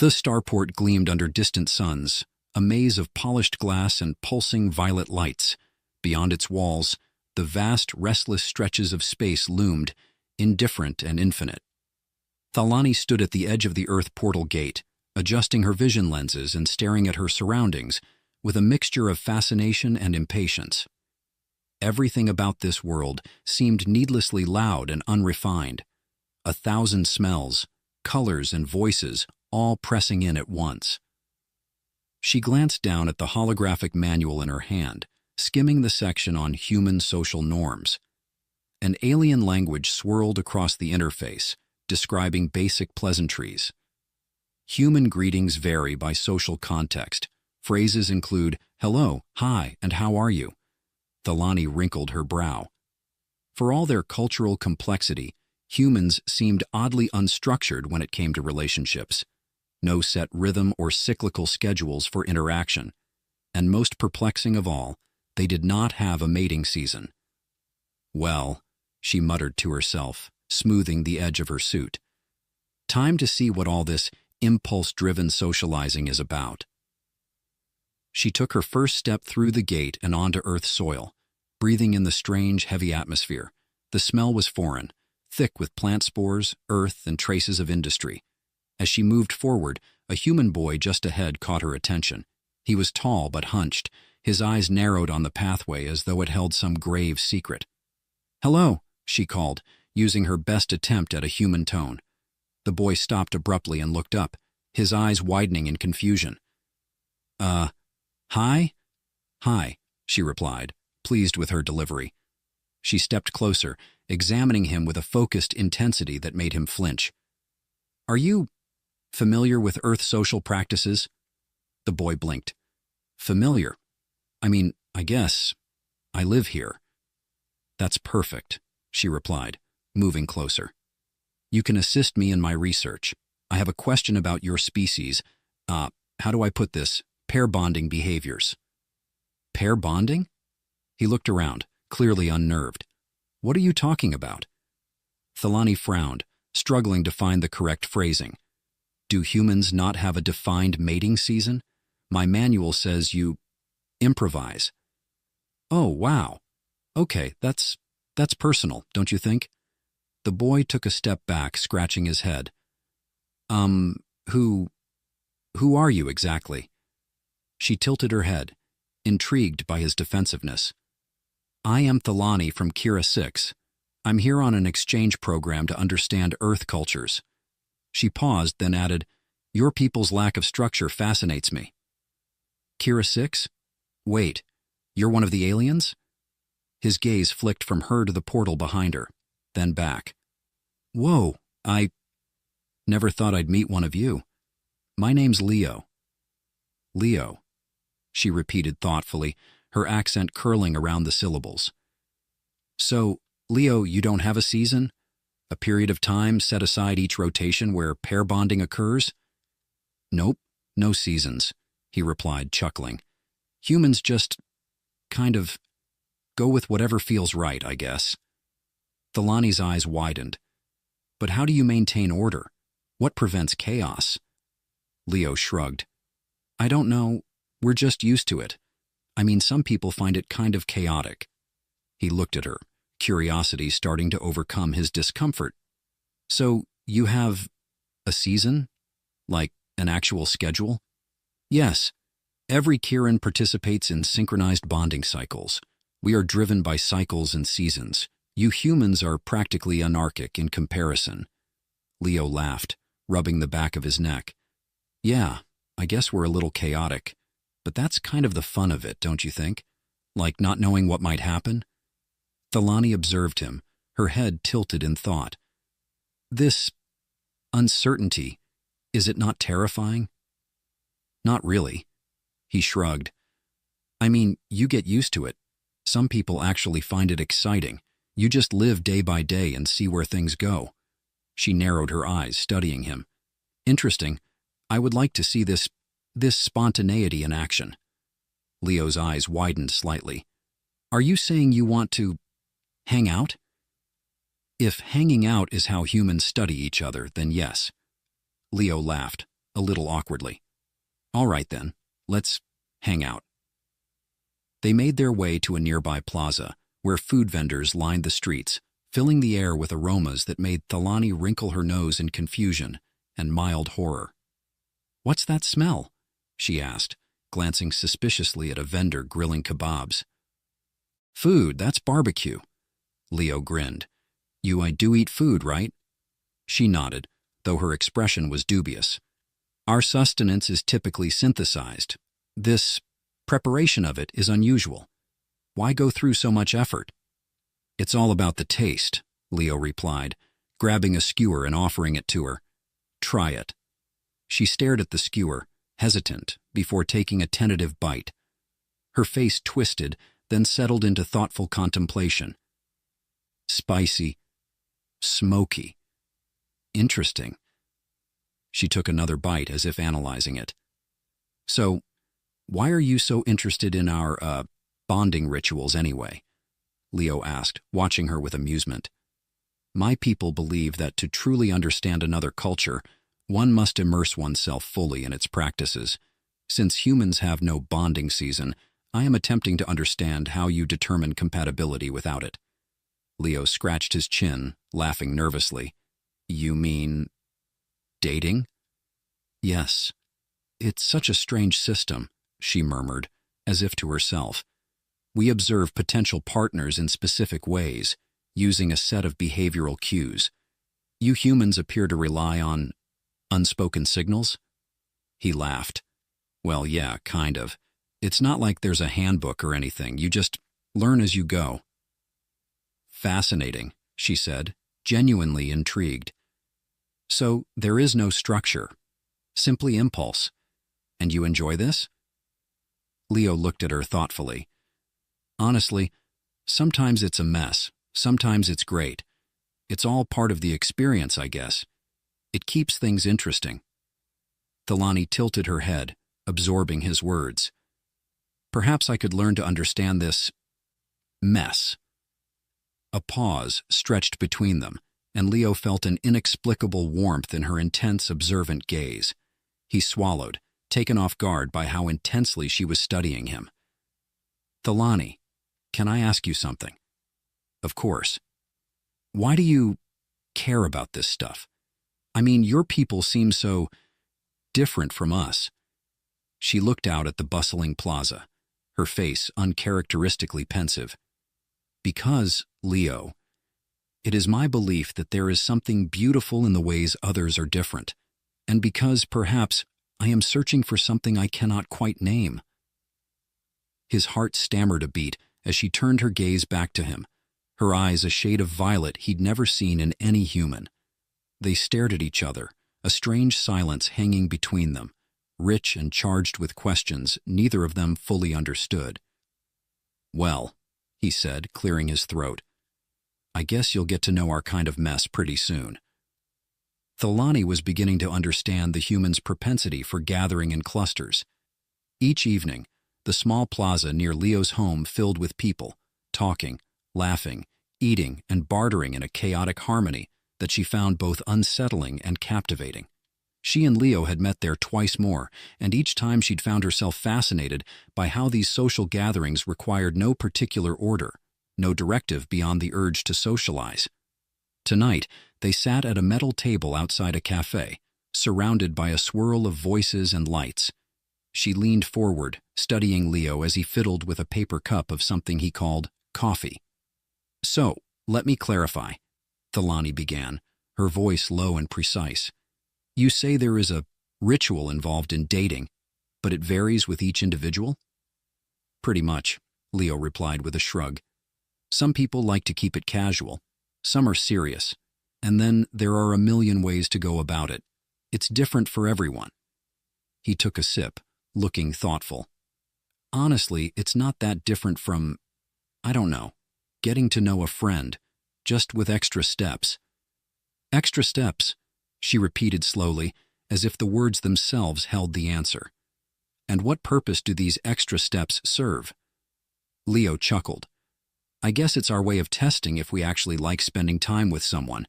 The starport gleamed under distant suns, a maze of polished glass and pulsing violet lights. Beyond its walls, the vast, restless stretches of space loomed, indifferent and infinite. Thalani stood at the edge of the Earth portal gate, adjusting her vision lenses and staring at her surroundings with a mixture of fascination and impatience. Everything about this world seemed needlessly loud and unrefined. 1,000 smells, colors, and voices all pressing in at once. She glanced down at the holographic manual in her hand, skimming the section on human social norms. An alien language swirled across the interface, describing basic pleasantries. Human greetings vary by social context. Phrases include, "Hello," "Hi," and "How are you?" Thalani wrinkled her brow. For all their cultural complexity, humans seemed oddly unstructured when it came to relationships. No set rhythm or cyclical schedules for interaction. And most perplexing of all, they did not have a mating season. "Well," she muttered to herself, smoothing the edge of her suit. "Time to see what all this impulse-driven socializing is about." She took her first step through the gate and onto Earth soil, breathing in the strange, heavy atmosphere. The smell was foreign, thick with plant spores, earth, and traces of industry. As she moved forward, a human boy just ahead caught her attention. He was tall but hunched, his eyes narrowed on the pathway as though it held some grave secret. "Hello," she called, using her best attempt at a human tone. The boy stopped abruptly and looked up, his eyes widening in confusion. Hi?" "Hi," she replied, pleased with her delivery. She stepped closer, examining him with a focused intensity that made him flinch. "Are you familiar with Earth social practices?" The boy blinked. "Familiar? I guess. I live here." "That's perfect," she replied, moving closer. "You can assist me in my research. I have a question about your species. How do I put this? Pair bonding behaviors." "Pair bonding?" He looked around, clearly unnerved. "What are you talking about?" Thalani frowned, struggling to find the correct phrasing. "Do humans not have a defined mating season? My manual says you improvise." "Oh, wow. Okay, that's personal, don't you think?" The boy took a step back, scratching his head. Who are you exactly?" She tilted her head, intrigued by his defensiveness. "I am Thalani from Kira 6. I'm here on an exchange program to understand Earth cultures." She paused, then added, "Your people's lack of structure fascinates me." "Kira 6? Wait, you're one of the aliens?" His gaze flicked from her to the portal behind her, then back. "Whoa, I never thought I'd meet one of you. My name's Leo." "Leo," she repeated thoughtfully, her accent curling around the syllables. "So, Leo, you don't have a season? A period of time set aside each rotation where pair bonding occurs?" "Nope, no seasons," he replied, chuckling. "Humans just kind of go with whatever feels right, I guess." Thalani's eyes widened. "But how do you maintain order? What prevents chaos?" Leo shrugged. "I don't know. We're just used to it. Some people find it kind of chaotic." He looked at her, curiosity starting to overcome his discomfort. "So, you have a season? Like an actual schedule?" "Yes. Every Kirin participates in synchronized bonding cycles. We are driven by cycles and seasons. You humans are practically anarchic in comparison." Leo laughed, rubbing the back of his neck. "Yeah, I guess we're a little chaotic. But that's kind of the fun of it, don't you think? Like not knowing what might happen?" Thalani observed him, her head tilted in thought. "This uncertainty, is it not terrifying?" "Not really." He shrugged. You get used to it. Some people actually find it exciting. You just live day by day and see where things go." She narrowed her eyes, studying him. "Interesting. I would like to see this spontaneity in action." Leo's eyes widened slightly. "Are you saying you want to hang out?" "If hanging out is how humans study each other, then yes." Leo laughed. a little awkwardly. All right then, let's hang out. They made their way to a nearby plaza, where food vendors lined the streets, filling the air with aromas that made Thalani wrinkle her nose in confusion and mild horror. "What's that smell?" she asked, glancing suspiciously at a vendor grilling kebabs. "Food, that's barbecue." Leo grinned. "I do eat food, right?" She nodded, though her expression was dubious. "Our sustenance is typically synthesized. This preparation of it is unusual. Why go through so much effort?" "It's all about the taste," Leo replied, grabbing a skewer and offering it to her. "Try it." She stared at the skewer, hesitant, before taking a tentative bite. Her face twisted, then settled into thoughtful contemplation. Spicy. Smoky. Interesting. She took another bite as if analyzing it. "So, why are you so interested in our, bonding rituals anyway?" Leo asked, watching her with amusement. "My people believe that to truly understand another culture, one must immerse oneself fully in its practices. Since humans have no bonding season, I am attempting to understand how you determine compatibility without it." Leo scratched his chin, laughing nervously. "You mean dating?" "Yes. It's such a strange system," she murmured, as if to herself. "We observe potential partners in specific ways, using a set of behavioral cues. You humans appear to rely on unspoken signals?" He laughed. "Well, yeah, kind of. It's not like there's a handbook or anything. You just learn as you go." "Fascinating," she said, genuinely intrigued. "So there is no structure, simply impulse. And you enjoy this?" Leo looked at her thoughtfully. "Honestly, sometimes it's a mess, sometimes it's great. It's all part of the experience, I guess. It keeps things interesting." Thalani tilted her head, absorbing his words. "Perhaps I could learn to understand this mess." A pause stretched between them, and Leo felt an inexplicable warmth in her intense, observant gaze. He swallowed, taken off guard by how intensely she was studying him. "Thalani, can I ask you something?" "Of course." "Why do you care about this stuff? I mean, your people seem so different from us." She looked out at the bustling plaza, her face uncharacteristically pensive. "Because, Leo, it is my belief that there is something beautiful in the ways others are different, and because, perhaps, I am searching for something I cannot quite name." His heart stammered a beat as she turned her gaze back to him, her eyes a shade of violet he'd never seen in any human. They stared at each other, a strange silence hanging between them, rich and charged with questions neither of them fully understood. "Well," he said, clearing his throat, "I guess you'll get to know our kind of mess pretty soon." Thalani was beginning to understand the human's propensity for gathering in clusters. Each evening, the small plaza near Leo's home filled with people, talking, laughing, eating, and bartering in a chaotic harmony that she found both unsettling and captivating. She and Leo had met there twice more, and each time she'd found herself fascinated by how these social gatherings required no particular order, no directive beyond the urge to socialize. Tonight, they sat at a metal table outside a cafe, surrounded by a swirl of voices and lights. She leaned forward, studying Leo as he fiddled with a paper cup of something he called coffee. "So, let me clarify," Thalani began, her voice low and precise. "You say there is a ritual involved in dating, but it varies with each individual?" "Pretty much," Leo replied with a shrug. "Some people like to keep it casual, some are serious, and then there are a million ways to go about it. It's different for everyone." He took a sip, looking thoughtful. "Honestly, it's not that different from, I don't know, getting to know a friend, just with extra steps." "Extra steps," she repeated slowly, as if the words themselves held the answer. "And what purpose do these extra steps serve?" Leo chuckled. "I guess it's our way of testing if we actually like spending time with someone.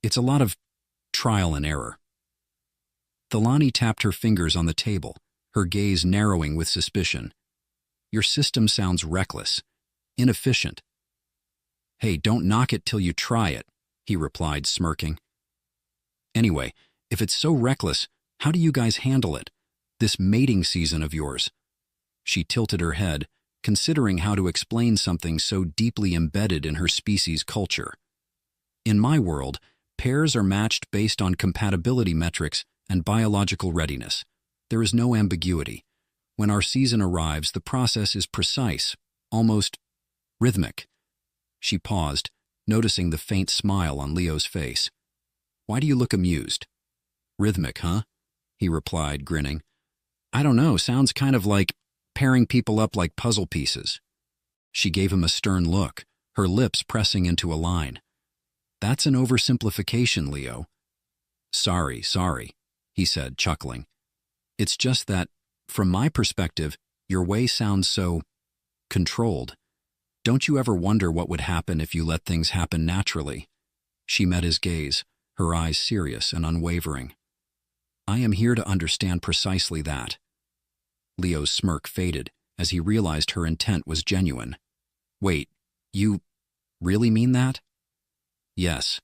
It's a lot of trial and error." Thalani tapped her fingers on the table, her gaze narrowing with suspicion. Your system sounds reckless, inefficient. Hey, don't knock it till you try it, he replied, smirking. Anyway, if it's so reckless, how do you guys handle it? This mating season of yours? She tilted her head, considering how to explain something so deeply embedded in her species' culture. In my world, pairs are matched based on compatibility metrics and biological readiness. There is no ambiguity. When our season arrives, the process is precise, almost rhythmic. She paused, noticing the faint smile on Leo's face. Why do you look amused? Rhythmic, huh? He replied, grinning. I don't know, sounds kind of like pairing people up like puzzle pieces. She gave him a stern look, her lips pressing into a line. That's an oversimplification, Leo. Sorry, he said, chuckling. It's just that, from my perspective, your way sounds so controlled. Don't you ever wonder what would happen if you let things happen naturally? She met his gaze, her eyes serious and unwavering. I am here to understand precisely that. Leo's smirk faded as he realized her intent was genuine. Wait, you really mean that? Yes.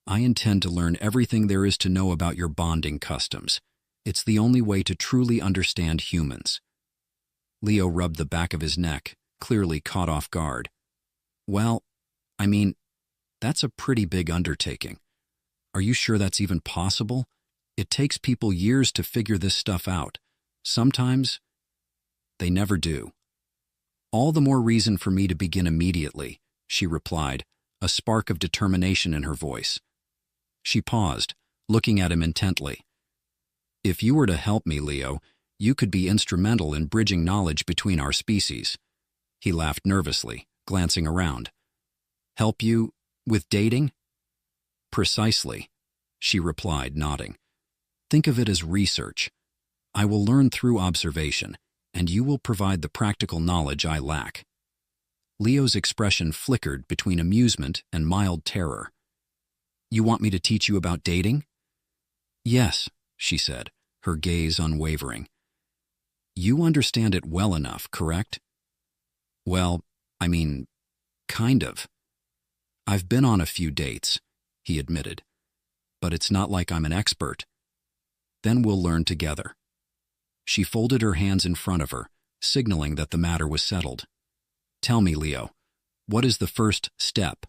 I intend to learn everything there is to know about your bonding customs. It's the only way to truly understand humans. Leo rubbed the back of his neck, clearly caught off guard. Well, I mean, that's a pretty big undertaking. Are you sure that's even possible? It takes people years to figure this stuff out. Sometimes, they never do. All the more reason for me to begin immediately, she replied, a spark of determination in her voice. She paused, looking at him intently. If you were to help me, Leo, you could be instrumental in bridging knowledge between our species. He laughed nervously, glancing around. Help you with dating? Precisely, she replied, nodding. Think of it as research. I will learn through observation, and you will provide the practical knowledge I lack. Leo's expression flickered between amusement and mild terror. You want me to teach you about dating? Yes, she said, her gaze unwavering. You understand it well enough, correct? Well, I mean, kind of. I've been on a few dates, he admitted, but it's not like I'm an expert. Then we'll learn together. She folded her hands in front of her, signaling that the matter was settled. Tell me, Leo, what is the first step?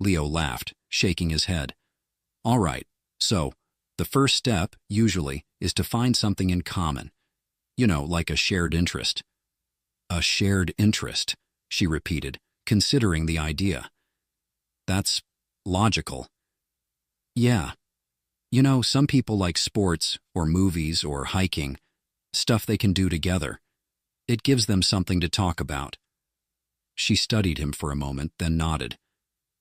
Leo laughed, shaking his head. All right, so, the first step, usually, is to find something in common. You know, like a shared interest. A shared interest, she repeated, considering the idea. That's logical. Yeah. You know, some people like sports, or movies, or hiking, stuff they can do together. It gives them something to talk about. She studied him for a moment, then nodded.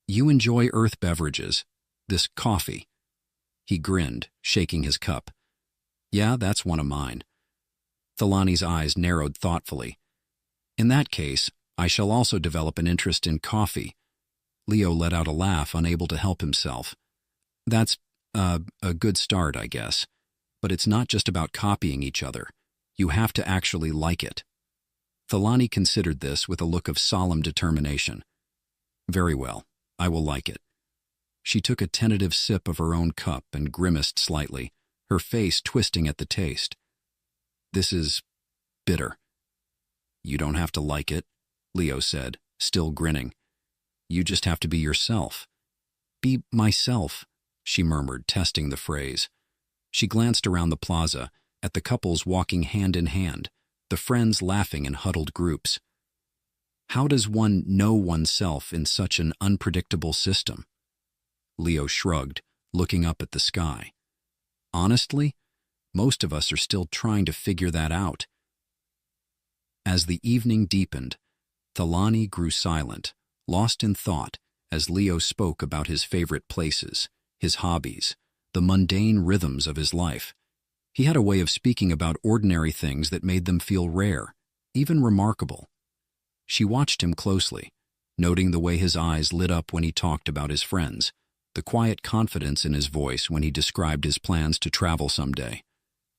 You enjoy earth beverages, this coffee. He grinned, shaking his cup. Yeah, that's one of mine. Thalani's eyes narrowed thoughtfully. In that case, I shall also develop an interest in coffee. Leo let out a laugh, unable to help himself. That's a good start, I guess. But it's not just about copying each other. You have to actually like it. Thalani considered this with a look of solemn determination. Very well, I will like it. She took a tentative sip of her own cup and grimaced slightly, her face twisting at the taste. This is bitter. You don't have to like it, Leo said, still grinning. You just have to be yourself. Be myself, she murmured, testing the phrase. She glanced around the plaza, at the couples walking hand in hand, the friends laughing in huddled groups. How does one know oneself in such an unpredictable system? Leo shrugged, looking up at the sky. Honestly, most of us are still trying to figure that out. As the evening deepened, Thalani grew silent, lost in thought as Leo spoke about his favorite places, his hobbies, the mundane rhythms of his life. He had a way of speaking about ordinary things that made them feel rare, even remarkable. She watched him closely, noting the way his eyes lit up when he talked about his friends, the quiet confidence in his voice when he described his plans to travel someday.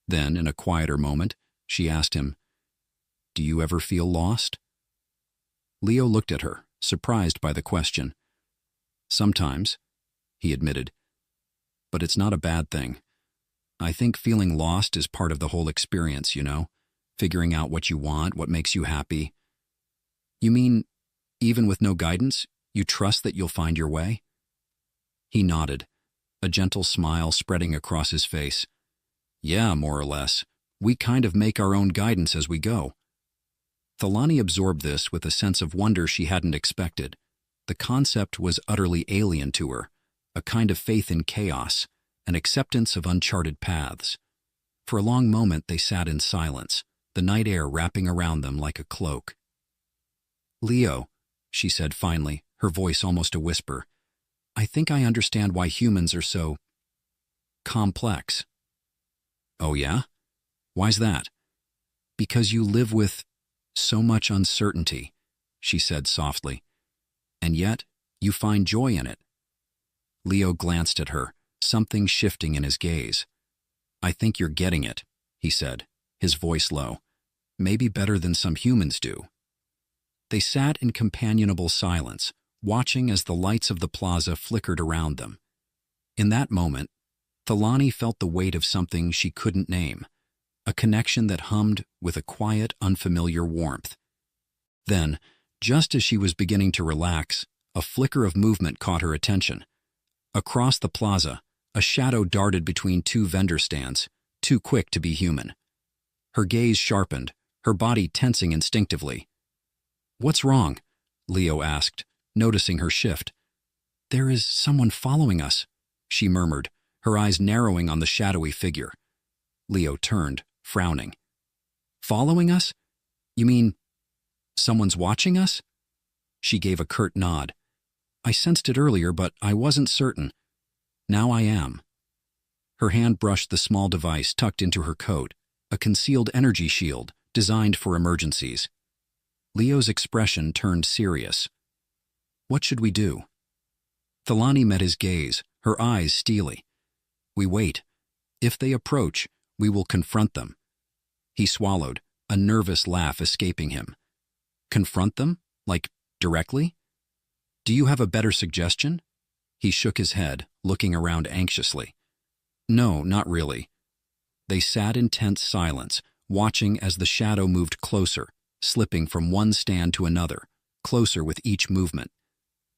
Then, in a quieter moment, she asked him, "Do you ever feel lost?" Leo looked at her, surprised by the question. "Sometimes," he admitted. "But it's not a bad thing. I think feeling lost is part of the whole experience, figuring out what you want, what makes you happy." "You mean, even with no guidance, you trust that you'll find your way?" He nodded, a gentle smile spreading across his face. "Yeah, more or less. We kind of make our own guidance as we go." Thalani absorbed this with a sense of wonder she hadn't expected. The concept was utterly alien to her, a kind of faith in chaos, an acceptance of uncharted paths. For a long moment they sat in silence, the night air wrapping around them like a cloak. "Leo," she said finally, her voice almost a whisper, "I think I understand why humans are so complex." "Oh yeah? Why's that?" "Because you live with so much uncertainty," she said softly. "And yet, you find joy in it." Leo glanced at her, something shifting in his gaze. "I think you're getting it," he said, his voice low. "Maybe better than some humans do." They sat in companionable silence, watching as the lights of the plaza flickered around them. In that moment, Thalani felt the weight of something she couldn't name, a connection that hummed with a quiet, unfamiliar warmth. Then, just as she was beginning to relax, a flicker of movement caught her attention. Across the plaza, a shadow darted between two vendor stands, too quick to be human. Her gaze sharpened, her body tensing instinctively. "What's wrong?" Leo asked, noticing her shift. "There is someone following us," she murmured, her eyes narrowing on the shadowy figure. Leo turned, frowning. "Following us? You mean someone's watching us?" She gave a curt nod. "I sensed it earlier, but I wasn't certain. Now I am." Her hand brushed the small device tucked into her coat, a concealed energy shield designed for emergencies. Leo's expression turned serious. "What should we do?" Thalani met his gaze, her eyes steely. "We wait. If they approach, we will confront them." He swallowed, a nervous laugh escaping him. "Confront them? Like, directly? Do you have a better suggestion?" He shook his head, looking around anxiously. "No, not really." They sat in tense silence, watching as the shadow moved closer, slipping from one stand to another, closer with each movement.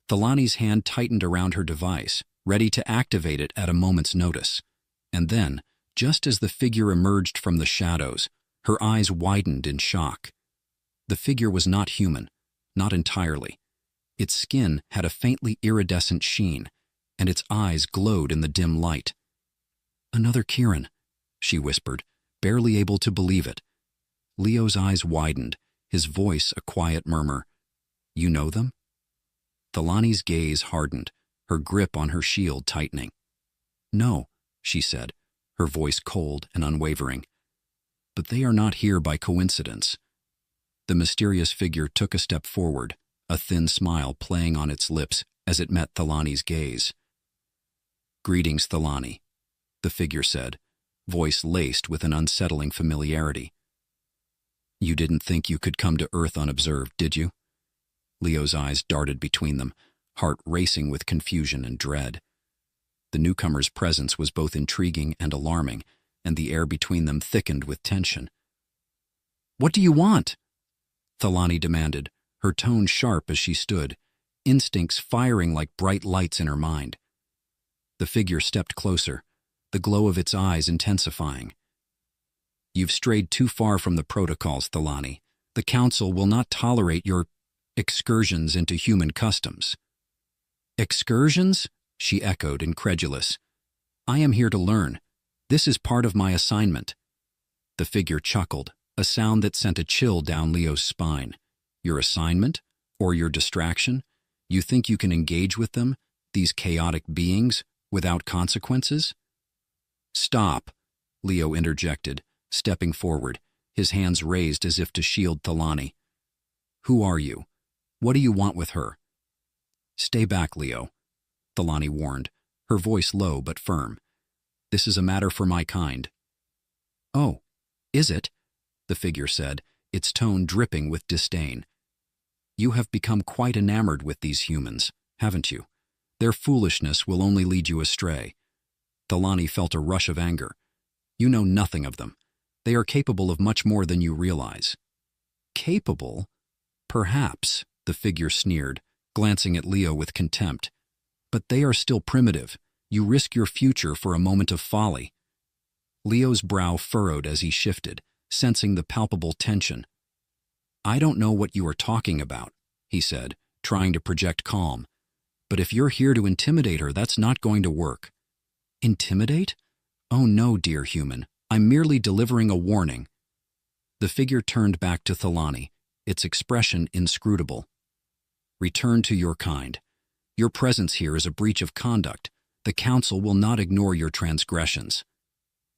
Thalani's hand tightened around her device, ready to activate it at a moment's notice. And then, just as the figure emerged from the shadows, her eyes widened in shock. The figure was not human, not entirely. Its skin had a faintly iridescent sheen, and its eyes glowed in the dim light. "Another Kieran," she whispered, barely able to believe it. Leo's eyes widened, his voice a quiet murmur. "You know them?" Thalani's gaze hardened, her grip on her shield tightening. "No," she said, her voice cold and unwavering. "But they are not here by coincidence." The mysterious figure took a step forward, a thin smile playing on its lips as it met Thalani's gaze. "Greetings, Thalani," the figure said, voice laced with an unsettling familiarity. "You didn't think you could come to Earth unobserved, did you?" Leo's eyes darted between them, heart racing with confusion and dread. The newcomer's presence was both intriguing and alarming, and the air between them thickened with tension. "What do you want?" Thalani demanded, her tone sharp as she stood, instincts firing like bright lights in her mind. The figure stepped closer, the glow of its eyes intensifying. "You've strayed too far from the protocols, Thalani. The Council will not tolerate your excursions into human customs." "Excursions?" she echoed, incredulous. "I am here to learn. This is part of my assignment." The figure chuckled, a sound that sent a chill down Leo's spine. "Your assignment? Or your distraction? You think you can engage with them, these chaotic beings, without consequences?" "Stop," Leo interjected, stepping forward, his hands raised as if to shield Thalani. "Who are you? What do you want with her?" "Stay back, Leo," Thalani warned, her voice low but firm. "This is a matter for my kind." "Oh, is it?" the figure said, its tone dripping with disdain. "You have become quite enamored with these humans, haven't you? Their foolishness will only lead you astray." Thalani felt a rush of anger. "You know nothing of them. They are capable of much more than you realize." "Capable? Perhaps," the figure sneered, glancing at Leo with contempt. "But they are still primitive. You risk your future for a moment of folly." Leo's brow furrowed as he shifted, sensing the palpable tension. "I don't know what you are talking about," he said, trying to project calm. "But if you're here to intimidate her, that's not going to work." "Intimidate? Oh no, dear human. I'm merely delivering a warning." The figure turned back to Thalani, its expression inscrutable. "Return to your kind. Your presence here is a breach of conduct. The council will not ignore your transgressions."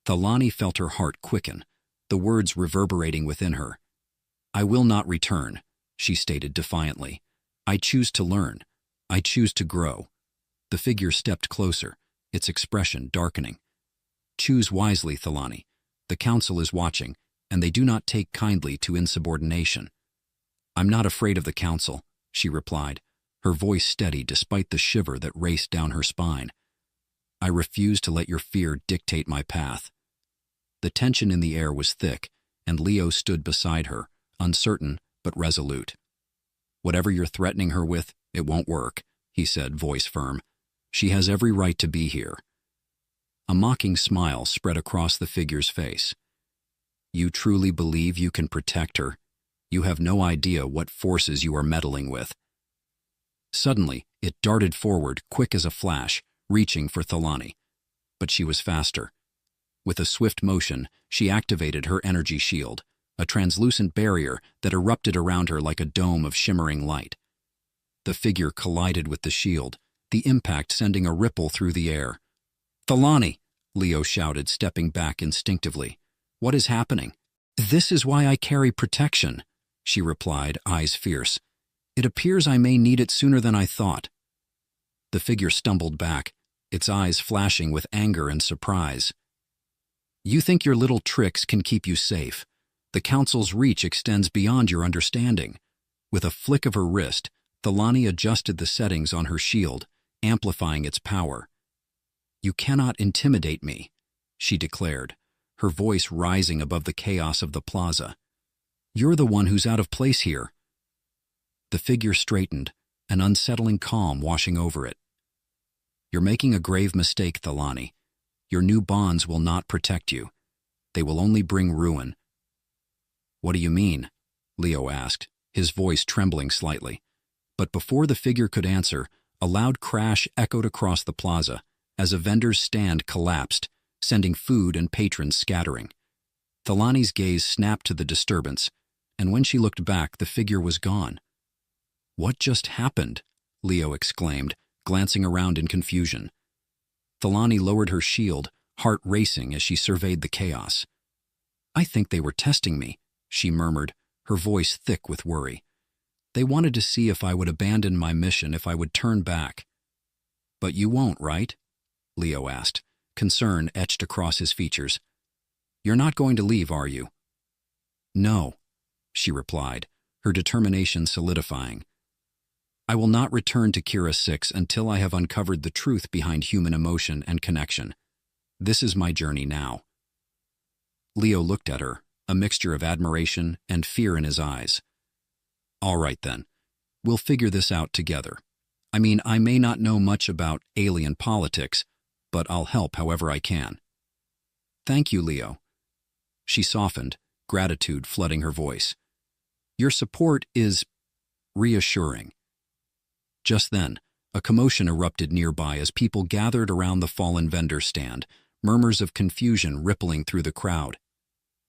Thalani felt her heart quicken, the words reverberating within her. "I will not return," she stated defiantly. "I choose to learn. I choose to grow." The figure stepped closer, its expression darkening. "Choose wisely, Thalani. The council is watching, and they do not take kindly to insubordination." "I'm not afraid of the council," she replied, her voice steady despite the shiver that raced down her spine. "I refuse to let your fear dictate my path." The tension in the air was thick, and Leo stood beside her, uncertain but resolute. "Whatever you're threatening her with, it won't work," he said, voice firm. "She has every right to be here." A mocking smile spread across the figure's face. "You truly believe you can protect her? You have no idea what forces you are meddling with." Suddenly, it darted forward, quick as a flash, reaching for Thalani. But she was faster. With a swift motion, she activated her energy shield, a translucent barrier that erupted around her like a dome of shimmering light. The figure collided with the shield, the impact sending a ripple through the air. "Thalani!" Leo shouted, stepping back instinctively. "What is happening?" "This is why I carry protection," she replied, eyes fierce. "It appears I may need it sooner than I thought." The figure stumbled back, its eyes flashing with anger and surprise. "You think your little tricks can keep you safe. The council's reach extends beyond your understanding." With a flick of her wrist, Thalani adjusted the settings on her shield, amplifying its power. "You cannot intimidate me," she declared, her voice rising above the chaos of the plaza. "You're the one who's out of place here." The figure straightened, an unsettling calm washing over it. "You're making a grave mistake, Thalani. Your new bonds will not protect you. They will only bring ruin." "What do you mean?" Leo asked, his voice trembling slightly. But before the figure could answer, a loud crash echoed across the plaza as a vendor's stand collapsed, sending food and patrons scattering. Thalani's gaze snapped to the disturbance, and when she looked back, the figure was gone. "What just happened?" Leo exclaimed, glancing around in confusion. Thalani lowered her shield, heart racing as she surveyed the chaos. "I think they were testing me," she murmured, her voice thick with worry. "They wanted to see if I would abandon my mission, if I would turn back." "But you won't, right?" Leo asked, concern etched across his features. "You're not going to leave, are you?" "No," she replied, her determination solidifying. "I will not return to Kira 6 until I have uncovered the truth behind human emotion and connection. This is my journey now." Leo looked at her, a mixture of admiration and fear in his eyes. "All right then, we'll figure this out together. I mean, I may not know much about alien politics, but I'll help however I can." "Thank you, Leo." She softened, gratitude flooding her voice. "Your support is reassuring." Just then, a commotion erupted nearby as people gathered around the fallen vendor stand, murmurs of confusion rippling through the crowd.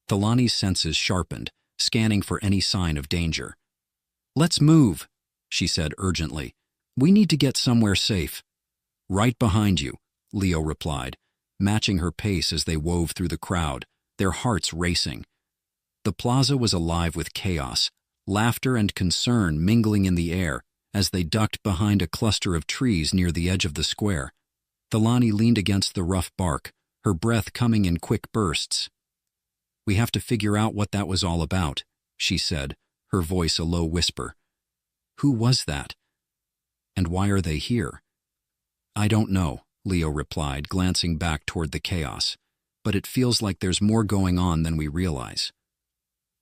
Thalani's senses sharpened, scanning for any sign of danger. "Let's move," she said urgently. "We need to get somewhere safe." "Right behind you," Leo replied, matching her pace as they wove through the crowd, their hearts racing. The plaza was alive with chaos, laughter and concern mingling in the air as they ducked behind a cluster of trees near the edge of the square. Thalani leaned against the rough bark, her breath coming in quick bursts. "We have to figure out what that was all about," she said, her voice a low whisper. "Who was that? And why are they here?" "I don't know," Leo replied, glancing back toward the chaos. "But it feels like there's more going on than we realize."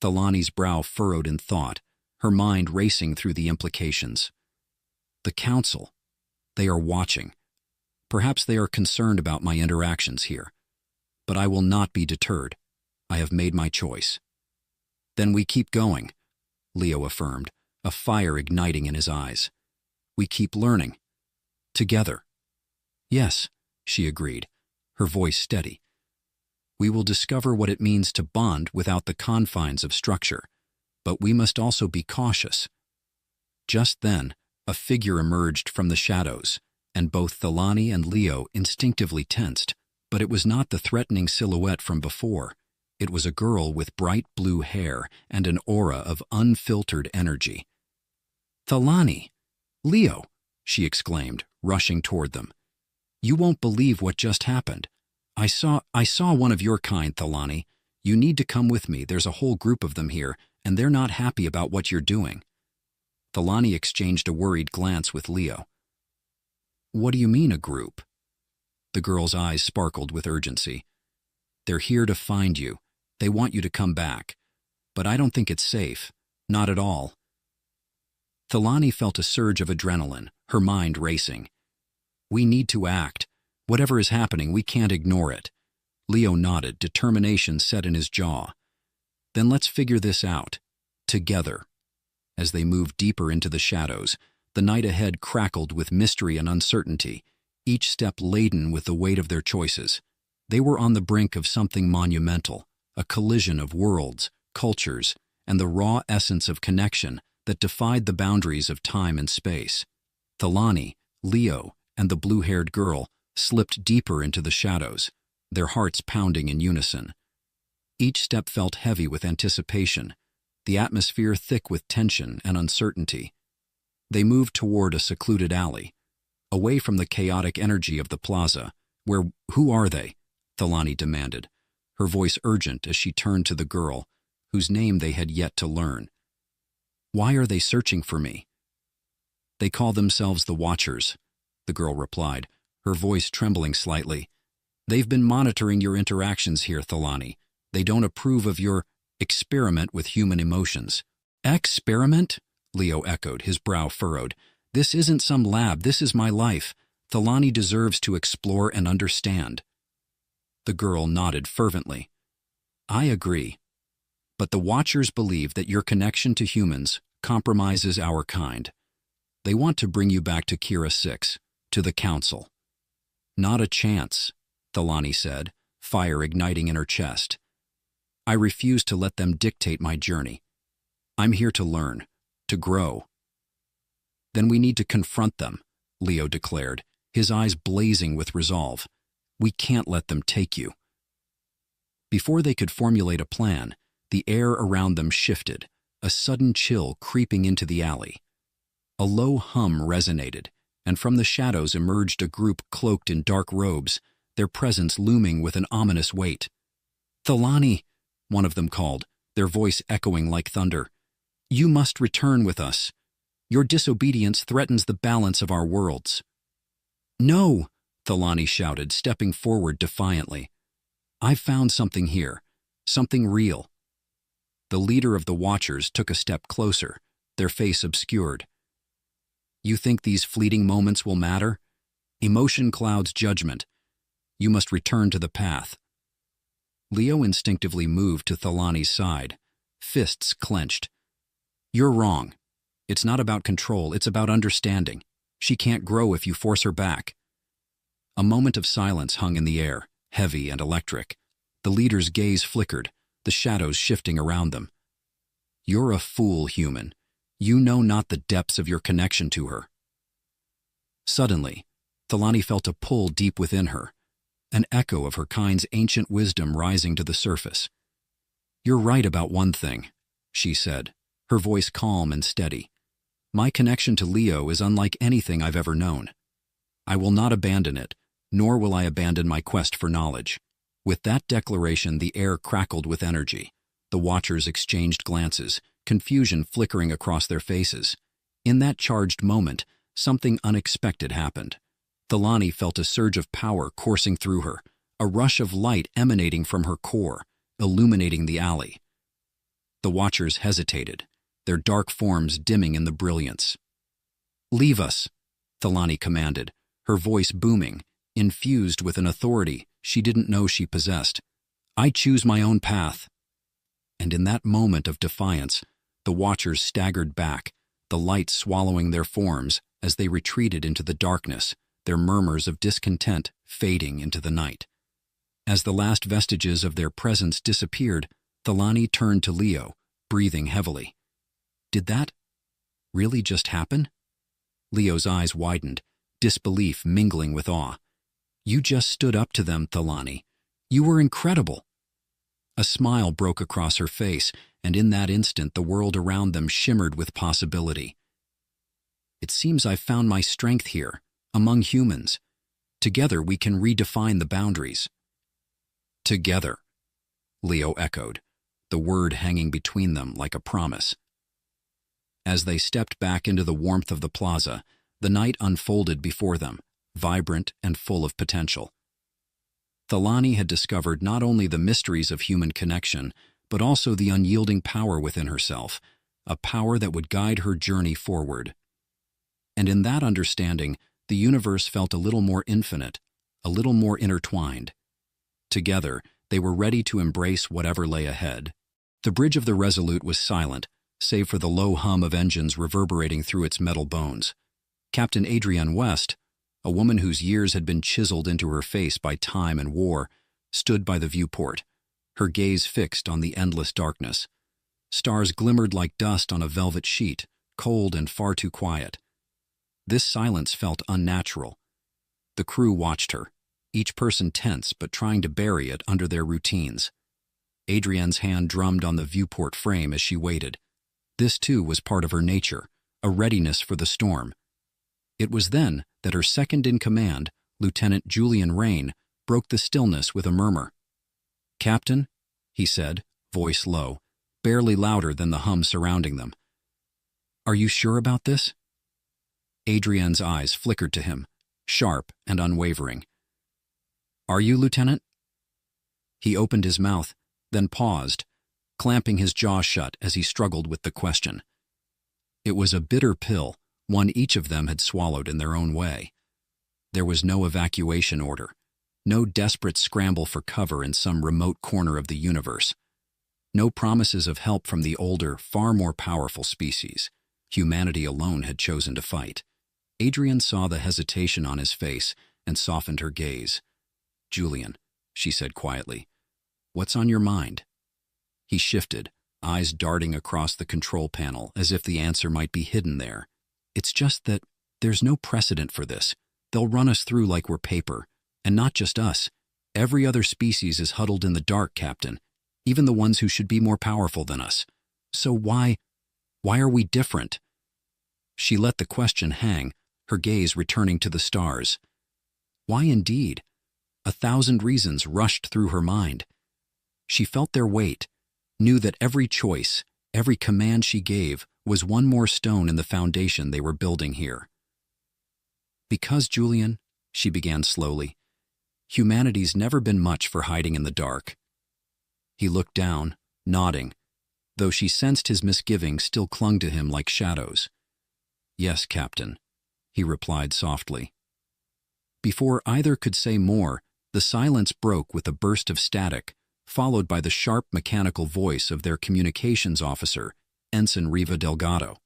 Thalani's brow furrowed in thought, her mind racing through the implications. The council. They are watching. Perhaps they are concerned about my interactions here. But I will not be deterred. I have made my choice. "Then we keep going," Leo affirmed, a fire igniting in his eyes. "We keep learning. Together." "Yes," she agreed, her voice steady. "We will discover what it means to bond without the confines of structure, but we must also be cautious." Just then, a figure emerged from the shadows, and both Thalani and Leo instinctively tensed, but it was not the threatening silhouette from before. It was a girl with bright blue hair and an aura of unfiltered energy. "Thalani! Leo!" she exclaimed, rushing toward them. "You won't believe what just happened. I saw one of your kind, Thalani. You need to come with me. There's a whole group of them here, and they're not happy about what you're doing." Thalani exchanged a worried glance with Leo. "What do you mean, a group?" The girl's eyes sparkled with urgency. "They're here to find you. They want you to come back. But I don't think it's safe. Not at all." Thalani felt a surge of adrenaline, her mind racing. "We need to act. Whatever is happening, we can't ignore it." Leo nodded, determination set in his jaw. "Then let's figure this out. Together." As they moved deeper into the shadows, the night ahead crackled with mystery and uncertainty, each step laden with the weight of their choices. They were on the brink of something monumental, a collision of worlds, cultures, and the raw essence of connection that defied the boundaries of time and space. Thalani, Leo, and the blue-haired girl slipped deeper into the shadows, their hearts pounding in unison. Each step felt heavy with anticipation, the atmosphere thick with tension and uncertainty. They moved toward a secluded alley, away from the chaotic energy of the plaza, where "Who are they?" Thalani demanded, her voice urgent as she turned to the girl, whose name they had yet to learn. "Why are they searching for me?" "They call themselves the Watchers," the girl replied, her voice trembling slightly. "They've been monitoring your interactions here, Thalani. They don't approve of your experiment with human emotions." "Experiment?" Leo echoed, his brow furrowed. "This isn't some lab, this is my life. Thalani deserves to explore and understand." The girl nodded fervently. "I agree. But the Watchers believe that your connection to humans compromises our kind. They want to bring you back to Kira 6, to the Council." "Not a chance," Thalani said, fire igniting in her chest. "I refuse to let them dictate my journey. I'm here to learn, to grow." "Then we need to confront them," Leo declared, his eyes blazing with resolve. "We can't let them take you." Before they could formulate a plan, the air around them shifted, a sudden chill creeping into the alley. A low hum resonated, and from the shadows emerged a group cloaked in dark robes, their presence looming with an ominous weight. "Thalani," one of them called, their voice echoing like thunder. "You must return with us. Your disobedience threatens the balance of our worlds." "No!" Thalani shouted, stepping forward defiantly. "I've found something here, something real." The leader of the Watchers took a step closer, their face obscured. "You think these fleeting moments will matter? Emotion clouds judgment. You must return to the path." Leo instinctively moved to Thalani's side, fists clenched. "You're wrong. It's not about control, it's about understanding. She can't grow if you force her back." A moment of silence hung in the air, heavy and electric. The leader's gaze flickered, the shadows shifting around them. "You're a fool, human. You know not the depths of your connection to her." Suddenly, Thalani felt a pull deep within her, an echo of her kind's ancient wisdom rising to the surface. "You're right about one thing," she said, her voice calm and steady. "My connection to Leo is unlike anything I've ever known. I will not abandon it, nor will I abandon my quest for knowledge." With that declaration, the air crackled with energy. The watchers exchanged glances, confusion flickering across their faces. In that charged moment, something unexpected happened. Thalani felt a surge of power coursing through her, a rush of light emanating from her core, illuminating the alley. The watchers hesitated, their dark forms dimming in the brilliance. "Leave us," Thalani commanded, her voice booming, infused with an authority she didn't know she possessed. "I choose my own path." And in that moment of defiance, the watchers staggered back, the light swallowing their forms as they retreated into the darkness, their murmurs of discontent fading into the night. As the last vestiges of their presence disappeared, Thalani turned to Leo, breathing heavily. "Did that really just happen?" Leo's eyes widened, disbelief mingling with awe. "You just stood up to them, Thalani. You were incredible." A smile broke across her face, and in that instant the world around them shimmered with possibility. "It seems I've found my strength here, among humans. Together we can redefine the boundaries." "Together," Leo echoed, the word hanging between them like a promise. As they stepped back into the warmth of the plaza, the night unfolded before them, vibrant and full of potential. Thalani had discovered not only the mysteries of human connection, but also the unyielding power within herself, a power that would guide her journey forward. And in that understanding, the universe felt a little more infinite, a little more intertwined. Together, they were ready to embrace whatever lay ahead. The bridge of the Resolute was silent, save for the low hum of engines reverberating through its metal bones. Captain Adrienne West, a woman whose years had been chiseled into her face by time and war, stood by the viewport, her gaze fixed on the endless darkness. Stars glimmered like dust on a velvet sheet, cold and far too quiet. This silence felt unnatural. The crew watched her, each person tense but trying to bury it under their routines. Adrienne's hand drummed on the viewport frame as she waited. This too was part of her nature, a readiness for the storm. It was then that her second-in-command, Lieutenant Julian Rain, broke the stillness with a murmur. "Captain," he said, voice low, barely louder than the hum surrounding them. "Are you sure about this?" Adrienne's eyes flickered to him, sharp and unwavering. "Are you, Lieutenant?" He opened his mouth, then paused, clamping his jaw shut as he struggled with the question. It was a bitter pill, one each of them had swallowed in their own way. There was no evacuation order, no desperate scramble for cover in some remote corner of the universe, no promises of help from the older, far more powerful species. Humanity alone had chosen to fight. Adrienne saw the hesitation on his face and softened her gaze. "Julian," she said quietly, "what's on your mind?" He shifted, eyes darting across the control panel as if the answer might be hidden there. "It's just that there's no precedent for this. They'll run us through like we're paper. And not just us. Every other species is huddled in the dark, Captain, even the ones who should be more powerful than us. So why are we different?" She let the question hang, her gaze returning to the stars. Why indeed? 1,000 reasons rushed through her mind. She felt their weight, knew that every choice, every command she gave was one more stone in the foundation they were building here. "Because, Julian," she began slowly, "humanity's never been much for hiding in the dark." He looked down, nodding, though she sensed his misgivings still clung to him like shadows. "Yes, Captain," he replied softly. Before either could say more, the silence broke with a burst of static, followed by the sharp mechanical voice of their communications officer, Ensign Riva Delgado.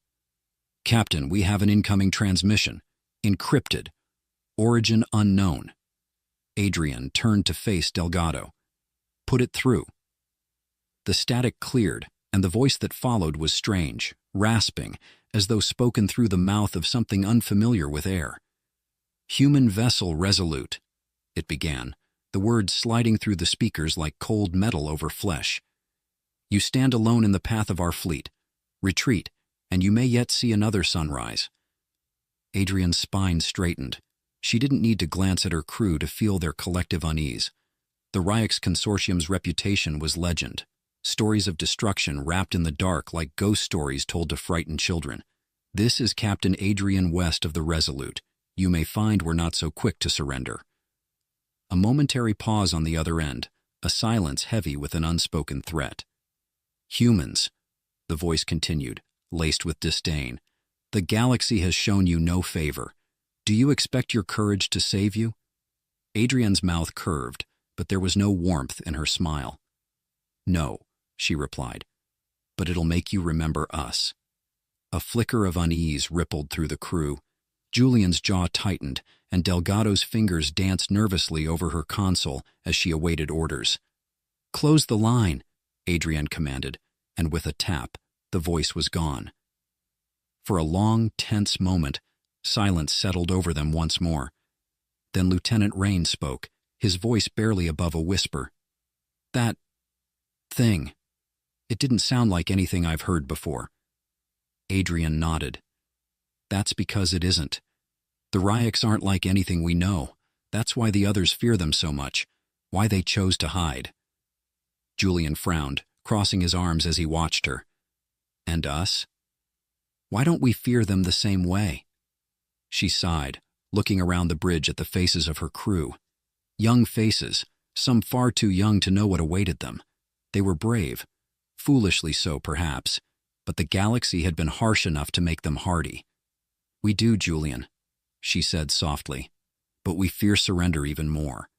"Captain, we have an incoming transmission. Encrypted. Origin unknown." Adrienne turned to face Delgado. "Put it through." The static cleared, and the voice that followed was strange, rasping, as though spoken through the mouth of something unfamiliar with air. "Human vessel Resolute," it began, the words sliding through the speakers like cold metal over flesh. "You stand alone in the path of our fleet. Retreat, and you may yet see another sunrise." Adrienne's spine straightened. She didn't need to glance at her crew to feel their collective unease. The Ryx Consortium's reputation was legend. Stories of destruction wrapped in the dark like ghost stories told to frighten children. This is Captain Adrian West of the Resolute. You may find we're not so quick to surrender. A momentary pause on the other end, a silence heavy with an unspoken threat. Humans, the voice continued, laced with disdain. The galaxy has shown you no favor. Do you expect your courage to save you? Adrian's mouth curved, but there was no warmth in her smile. No, she replied, but it'll make you remember us. A flicker of unease rippled through the crew. Julian's jaw tightened, and Delgado's fingers danced nervously over her console as she awaited orders. Close the line, Adrian commanded, and with a tap, the voice was gone. For a long, tense moment, silence settled over them once more. Then Lieutenant Rain spoke, his voice barely above a whisper. That thing. It didn't sound like anything I've heard before. Adrian nodded. That's because it isn't. The Ryx aren't like anything we know. That's why the others fear them so much, why they chose to hide. Julian frowned, crossing his arms as he watched her. And us? Why don't we fear them the same way? She sighed, looking around the bridge at the faces of her crew. Young faces, some far too young to know what awaited them. They were brave, foolishly so perhaps, but the galaxy had been harsh enough to make them hardy. We do, Julian, she said softly, but we fear surrender even more.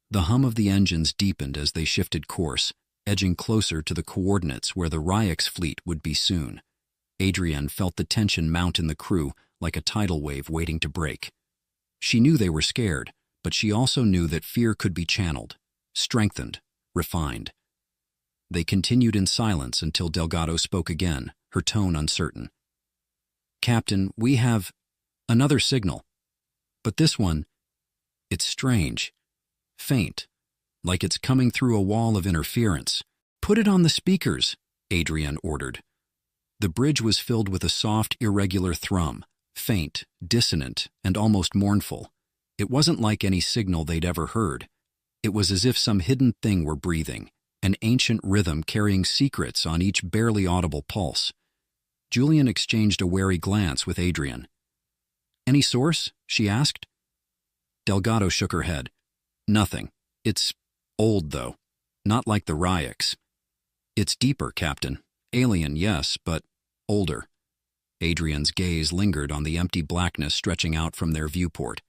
The hum of the engines deepened as they shifted course, edging closer to the coordinates where the Ryx fleet would be soon. Adrian felt the tension mount in the crew like a tidal wave waiting to break. She knew they were scared, but she also knew that fear could be channeled, strengthened, refined. They continued in silence until Delgado spoke again, her tone uncertain. Captain, we have another signal. But this one, it's strange. Faint, like it's coming through a wall of interference. Put it on the speakers, Adrian ordered. The bridge was filled with a soft, irregular thrum, faint, dissonant, and almost mournful. It wasn't like any signal they'd ever heard. It was as if some hidden thing were breathing, an ancient rhythm carrying secrets on each barely audible pulse. Julian exchanged a wary glance with Adrian. Any source? She asked. Delgado shook her head. Nothing. It's old, though. Not like the Ryx. It's deeper, Captain. Alien, yes, but older. Adrian's gaze lingered on the empty blackness stretching out from their viewport.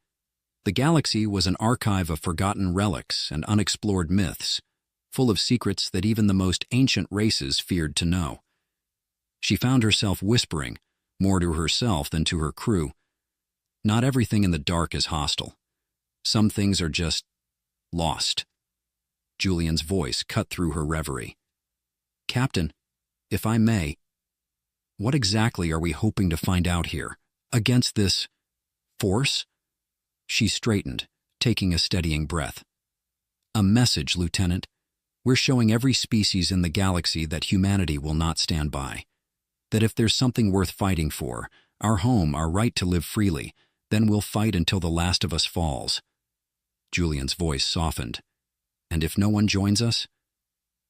The galaxy was an archive of forgotten relics and unexplored myths, full of secrets that even the most ancient races feared to know. She found herself whispering, more to herself than to her crew. Not everything in the dark is hostile. Some things are just lost. Julian's voice cut through her reverie. Captain, if I may, what exactly are we hoping to find out here, against this force? She straightened, taking a steadying breath. A message, Lieutenant. We're showing every species in the galaxy that humanity will not stand by. That if there's something worth fighting for, our home, our right to live freely, then we'll fight until the last of us falls. Julian's voice softened. And if no one joins us?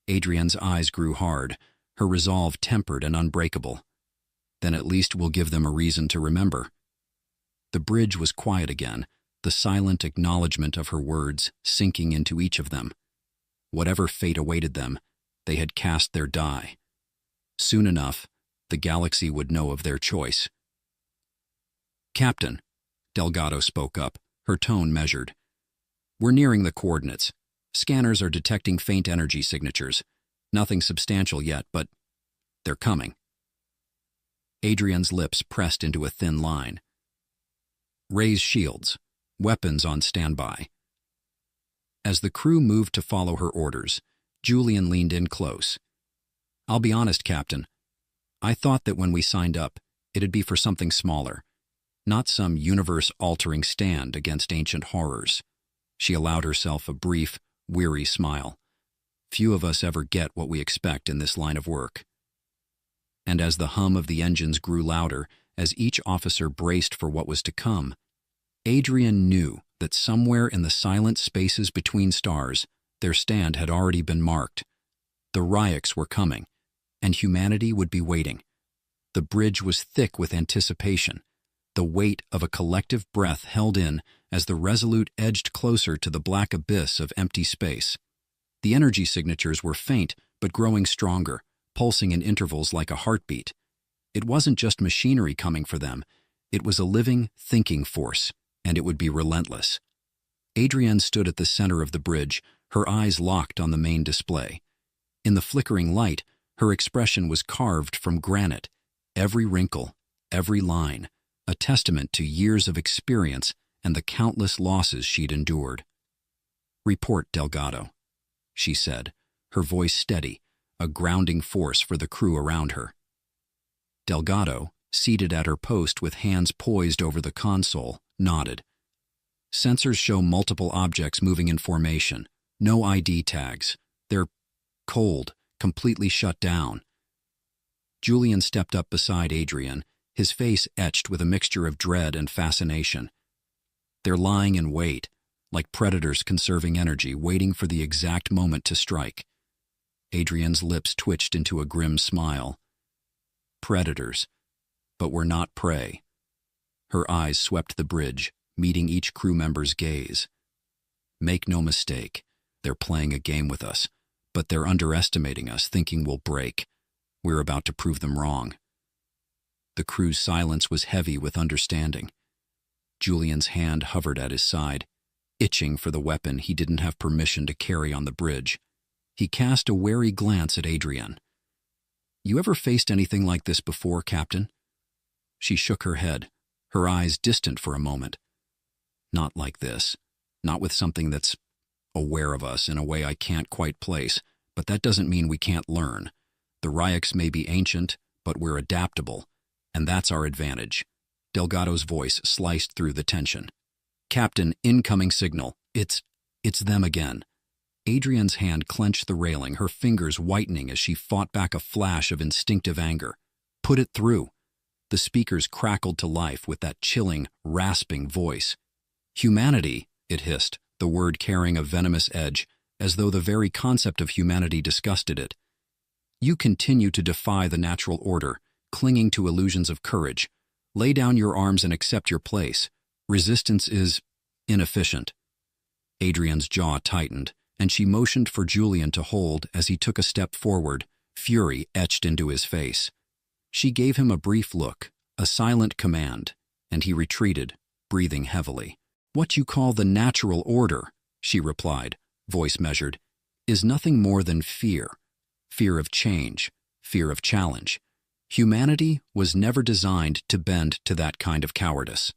Adrian's eyes grew hard, her resolve tempered and unbreakable. Then at least we'll give them a reason to remember. The bridge was quiet again, the silent acknowledgement of her words sinking into each of them. Whatever fate awaited them, they had cast their die. Soon enough, the galaxy would know of their choice. Captain, Delgado spoke up, her tone measured. We're nearing the coordinates. Scanners are detecting faint energy signatures. Nothing substantial yet, but they're coming. Adrian's lips pressed into a thin line. Raise shields. Weapons on standby. As the crew moved to follow her orders, Julian leaned in close. I'll be honest, Captain. I thought that when we signed up, it'd be for something smaller, not some universe-altering stand against ancient horrors. She allowed herself a brief, weary smile. Few of us ever get what we expect in this line of work. And as the hum of the engines grew louder, as each officer braced for what was to come, Adrian knew that somewhere in the silent spaces between stars, their stand had already been marked. The Ryaks were coming, and humanity would be waiting. The bridge was thick with anticipation, the weight of a collective breath held in as the Resolute edged closer to the black abyss of empty space. The energy signatures were faint but growing stronger, pulsing in intervals like a heartbeat. It wasn't just machinery coming for them. It was a living, thinking force, and it would be relentless. Adrienne stood at the center of the bridge, her eyes locked on the main display. In the flickering light, her expression was carved from granite, every wrinkle, every line, a testament to years of experience and the countless losses she'd endured. "Report, Delgado," she said, her voice steady, a grounding force for the crew around her. Delgado, seated at her post with hands poised over the console, nodded. "Sensors show multiple objects moving in formation. No ID tags. They're cold, completely shut down." Julian stepped up beside Adrian, his face etched with a mixture of dread and fascination. "They're lying in wait, like predators conserving energy, waiting for the exact moment to strike." Adrian's lips twitched into a grim smile. "Predators, but we're not prey." Her eyes swept the bridge, meeting each crew member's gaze. "Make no mistake, they're playing a game with us, but they're underestimating us, thinking we'll break. We're about to prove them wrong." The crew's silence was heavy with understanding. Julian's hand hovered at his side, itching for the weapon he didn't have permission to carry on the bridge. He cast a wary glance at Adrienne. "You ever faced anything like this before, Captain?" She shook her head, her eyes distant for a moment. "Not like this. Not with something that's aware of us in a way I can't quite place, but that doesn't mean we can't learn. The Ryaks may be ancient, but we're adaptable, and that's our advantage." Delgado's voice sliced through the tension. "Captain, incoming signal. It's them again." Adrian's hand clenched the railing, her fingers whitening as she fought back a flash of instinctive anger. "Put it through." The speakers crackled to life with that chilling, rasping voice. "Humanity," it hissed, the word carrying a venomous edge, as though the very concept of humanity disgusted it. "You continue to defy the natural order, clinging to illusions of courage. Lay down your arms and accept your place. Resistance is inefficient." Adrian's jaw tightened, and she motioned for Julian to hold as he took a step forward, fury etched into his face. She gave him a brief look, a silent command, and he retreated, breathing heavily. "What you call the natural order," she replied, voice measured, "is nothing more than fear. Fear of change, fear of challenge. Humanity was never designed to bend to that kind of cowardice."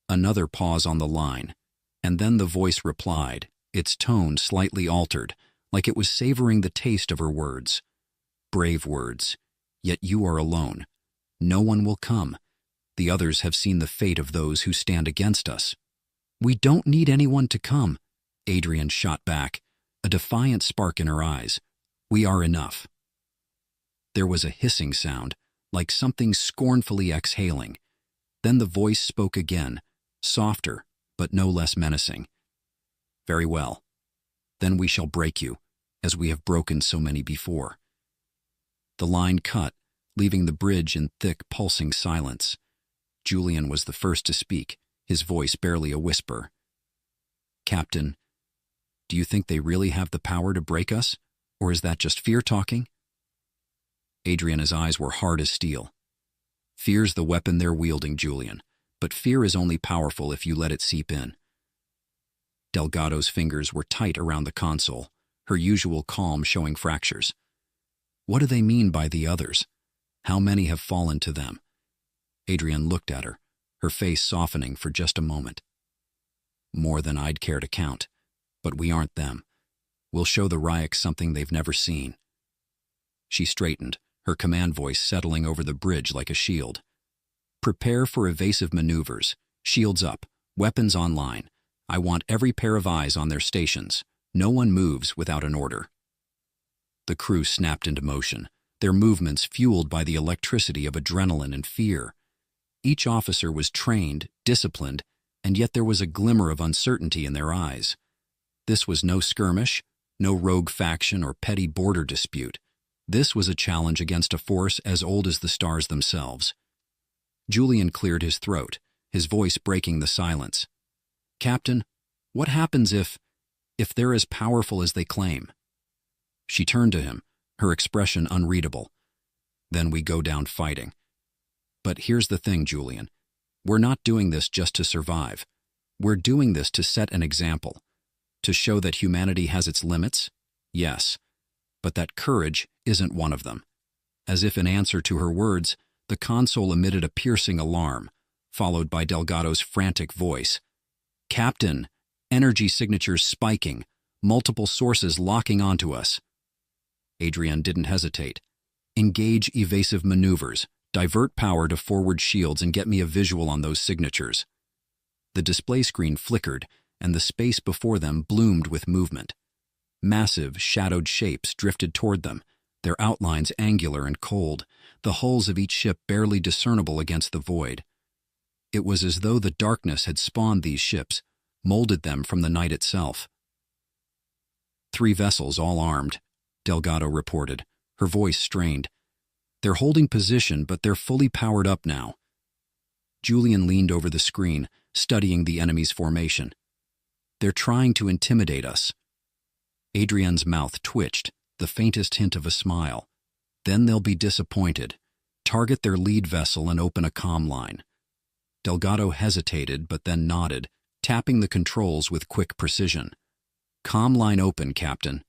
Another pause on the line, and then the voice replied, its tone slightly altered, like it was savoring the taste of her words. "Brave words, yet you are alone. No one will come. The others have seen the fate of those who stand against us." "We don't need anyone to come," Adrian shot back, a defiant spark in her eyes. "We are enough." There was a hissing sound, like something scornfully exhaling. Then the voice spoke again, softer, but no less menacing. "Very well. Then we shall break you, as we have broken so many before." The line cut, leaving the bridge in thick, pulsing silence. Julian was the first to speak, his voice barely a whisper. "Captain, do you think they really have the power to break us, or is that just fear talking?" Adriana's eyes were hard as steel. "Fear's the weapon they're wielding, Julian, but fear is only powerful if you let it seep in." Delgado's fingers were tight around the console, her usual calm showing fractures. "What do they mean by the others? How many have fallen to them?" Adrian looked at her, her face softening for just a moment. "More than I'd care to count, but we aren't them. We'll show the Ryaks something they've never seen." She straightened, her command voice settling over the bridge like a shield. "Prepare for evasive maneuvers. Shields up, weapons online. I want every pair of eyes on their stations. No one moves without an order." The crew snapped into motion, their movements fueled by the electricity of adrenaline and fear. Each officer was trained, disciplined, and yet there was a glimmer of uncertainty in their eyes. This was no skirmish, no rogue faction or petty border dispute. This was a challenge against a force as old as the stars themselves. Julian cleared his throat, his voice breaking the silence. "Captain, what happens if they're as powerful as they claim?" She turned to him, her expression unreadable. "Then we go down fighting. But here's the thing, Julian. We're not doing this just to survive. We're doing this to set an example. To show that humanity has its limits? Yes. But that courage isn't one of them." As if in answer to her words, the console emitted a piercing alarm, followed by Delgado's frantic voice. "Captain, energy signatures spiking, multiple sources locking onto us." Adrian didn't hesitate. "Engage evasive maneuvers, divert power to forward shields and get me a visual on those signatures." The display screen flickered, and the space before them bloomed with movement. Massive, shadowed shapes drifted toward them, their outlines angular and cold, the hulls of each ship barely discernible against the void. It was as though the darkness had spawned these ships, molded them from the night itself. "3 vessels, all armed," Delgado reported, her voice strained. "They're holding position, but they're fully powered up now." Julian leaned over the screen, studying the enemy's formation. "They're trying to intimidate us." Adrian's mouth twitched, the faintest hint of a smile. "Then they'll be disappointed. Target their lead vessel and open a comm line." Delgado hesitated but then nodded, tapping the controls with quick precision. "Comm line open, Captain."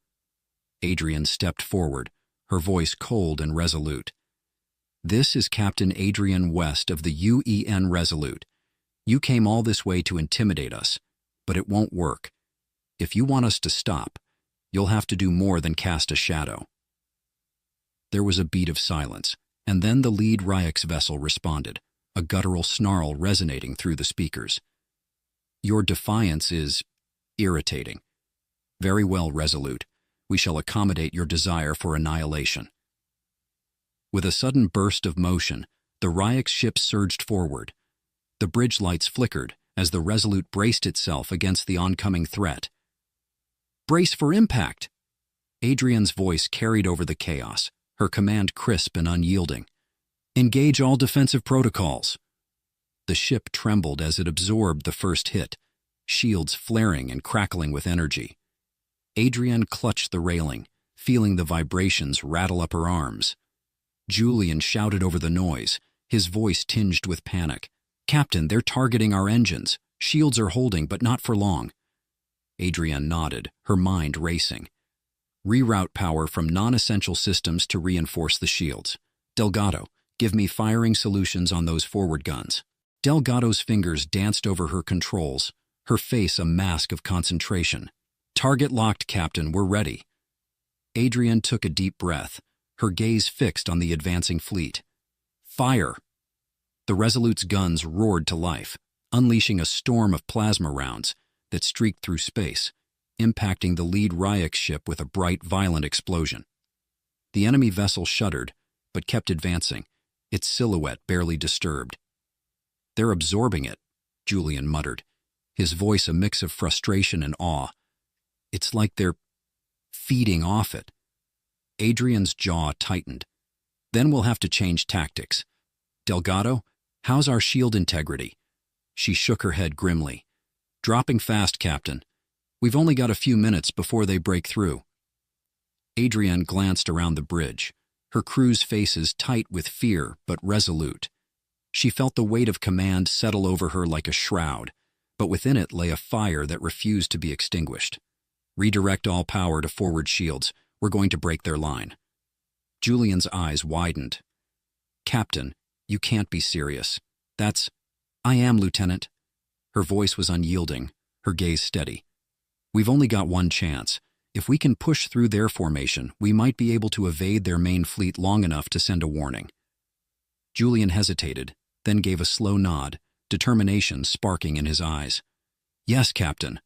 Adrian stepped forward, her voice cold and resolute. "This is Captain Adrian West of the UEN Resolute. You came all this way to intimidate us, but it won't work. If you want us to stop, you'll have to do more than cast a shadow." There was a beat of silence, and then the lead Ryx vessel responded, a guttural snarl resonating through the speakers. "Your defiance is irritating. Very well, Resolute. We shall accommodate your desire for annihilation." With a sudden burst of motion, the Ryx ship surged forward. The bridge lights flickered as the Resolute braced itself against the oncoming threat. "Brace for impact!" Adrian's voice carried over the chaos, her command crisp and unyielding. "Engage all defensive protocols." The ship trembled as it absorbed the first hit, shields flaring and crackling with energy. Adrian clutched the railing, feeling the vibrations rattle up her arms. Julian shouted over the noise, his voice tinged with panic. "Captain, they're targeting our engines. Shields are holding, but not for long." Adrian nodded, her mind racing. "Reroute power from non-essential systems to reinforce the shields. Delgado, give me firing solutions on those forward guns." Delgado's fingers danced over her controls, her face a mask of concentration. "Target locked, Captain, we're ready." Adrian took a deep breath, her gaze fixed on the advancing fleet. "Fire!" The Resolute's guns roared to life, unleashing a storm of plasma rounds that streaked through space, impacting the lead Ryx ship with a bright, violent explosion. The enemy vessel shuddered, but kept advancing, its silhouette barely disturbed. "They're absorbing it," Julian muttered, his voice a mix of frustration and awe. "It's like they're feeding off it." Adrian's jaw tightened. "Then we'll have to change tactics. Delgado, how's our shield integrity?" She shook her head grimly. "Dropping fast, Captain. We've only got a few minutes before they break through." Adrian glanced around the bridge, her crew's faces tight with fear but resolute. She felt the weight of command settle over her like a shroud, but within it lay a fire that refused to be extinguished. "Redirect all power to forward shields. We're going to break their line." Julian's eyes widened. "Captain, you can't be serious. That's—" "I am, Lieutenant." Her voice was unyielding, her gaze steady. "We've only got one chance. If we can push through their formation, we might be able to evade their main fleet long enough to send a warning." Julian hesitated, then gave a slow nod, determination sparking in his eyes. "Yes, Captain."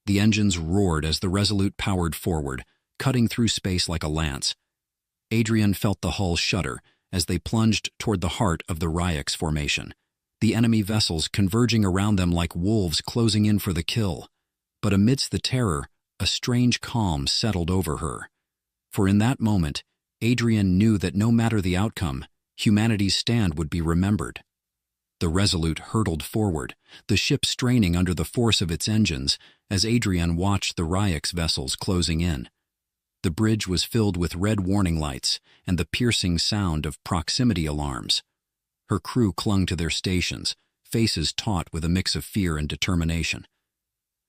The engines roared as the Resolute powered forward, cutting through space like a lance. Adrian felt the hull shudder as they plunged toward the heart of the Ryx formation. the enemy vessels converging around them like wolves closing in for the kill. But amidst the terror, a strange calm settled over her. For in that moment, Adrian knew that no matter the outcome, humanity's stand would be remembered. The Resolute hurtled forward, the ship straining under the force of its engines as Adrian watched the Ryek's vessels closing in. The bridge was filled with red warning lights and the piercing sound of proximity alarms. Her crew clung to their stations, faces taut with a mix of fear and determination.